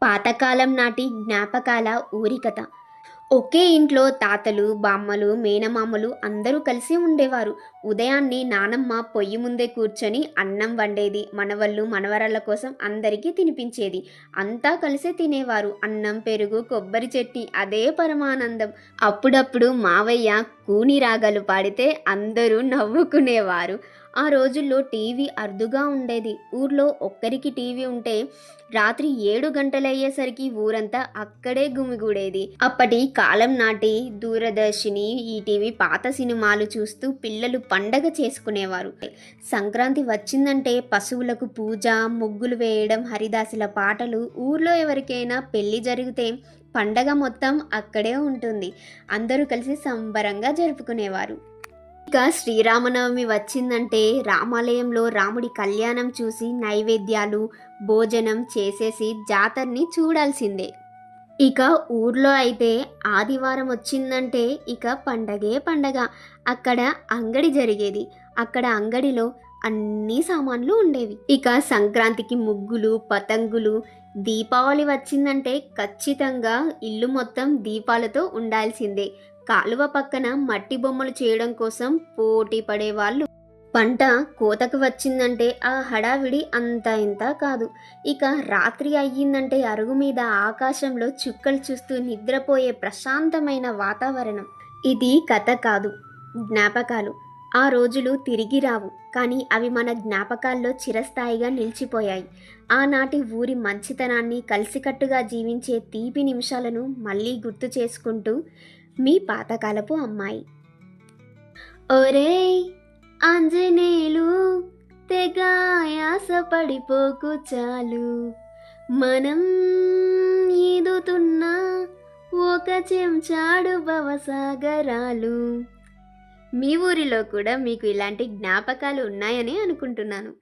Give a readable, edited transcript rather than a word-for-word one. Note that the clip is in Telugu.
పాతకాలం నాటి జ్ఞాపకాల ఊరికథ. ఒకే ఇంట్లో తాతలు, బామ్మలు, మేనమామలు అందరూ కలిసి ఉండేవారు. ఉదయాన్నే నానమ్మ పొయ్యి ముందే కూర్చొని అన్నం వండేది. మనవళ్ళు, మనవరాళ్ళ కోసం అందరికీ తినిపించేది. అంతా కలిసే తినేవారు. అన్నం, పెరుగు, కొబ్బరి చట్నీ అదే పరమానందం. అప్పుడప్పుడు మావయ్య కూని రాగాలు పాడితే అందరూ నవ్వుకునేవారు. ఆ రోజుల్లో టీవీ అరుదుగా ఉండేది. ఊర్లో ఒక్కరికి టీవీ ఉంటే రాత్రి 7 గంటలయ్యేసరికి ఊరంతా అక్కడే గుమిగూడేది. అప్పటి కాలం నాటి దూరదర్శిని, ఈటీవీ పాత సినిమాలు చూస్తూ పిల్లలు పండగ చేసుకునేవారు. సంక్రాంతి వచ్చిందంటే పశువులకు పూజ, ముగ్గులు వేయడం, హరిదాసుల పాటలు. ఊర్లో ఎవరికైనా పెళ్లి జరిగితే పండగ మొత్తం అక్కడే ఉంటుంది. అందరూ కలిసి సంబరంగా జరుపుకునేవారు. ఇక శ్రీరామనవమి వచ్చిందంటే రామాలయంలో రాముడి కళ్యాణం చూసి నైవేద్యాలు, భోజనం చేసేసి జాతరని చూడాల్సిందే. ఇక ఊర్లో అయితే ఆదివారం వచ్చిందంటే ఇక పండగే పండగ. అక్కడ అంగడి జరిగేది. అక్కడ అంగడిలో అన్ని సామాన్లు ఉండేవి. ఇక సంక్రాంతికి ముగ్గులు, పతంగులు, దీపావళి వచ్చిందంటే ఖచ్చితంగా ఇల్లు మొత్తం దీపాలతో ఉండాల్సిందే. కాలువ పక్కన మట్టి బొమ్మలు చేయడం కోసం పోటీ పడేవాళ్ళు. పంట కోతకు వచ్చిందంటే ఆ హడావిడి అంతా ఇంత కాదు. ఇక రాత్రి అయ్యిందంటే అరుగు మీద ఆకాశంలో చుక్కలు చూస్తూ నిద్రపోయే ప్రశాంతమైన వాతావరణం. ఇది కథ కాదు, జ్ఞాపకాలు. ఆ రోజులు తిరిగి రావు, కానీ అవి మన జ్ఞాపకాల్లో చిరస్థాయిగా నిలిచిపోయాయి. ఆనాటి ఊరి మంచితనాన్ని, కలిసికట్టుగా జీవించే తీపి నిమిషాలను మళ్ళీ గుర్తు చేసుకుంటూ మీ పాతకాలపు అమ్మాయి. ఒరేయ్ ఆంజనేయులు, తెగ ఆయాస పడిపోకు చాలు, మనం ఈదుతున్న ఒక చెంచాడు భవసాగరాలు. మీ ఊరిలో కూడా మీకు ఇలాంటి జ్ఞాపకాలు ఉన్నాయని అనుకుంటున్నాను.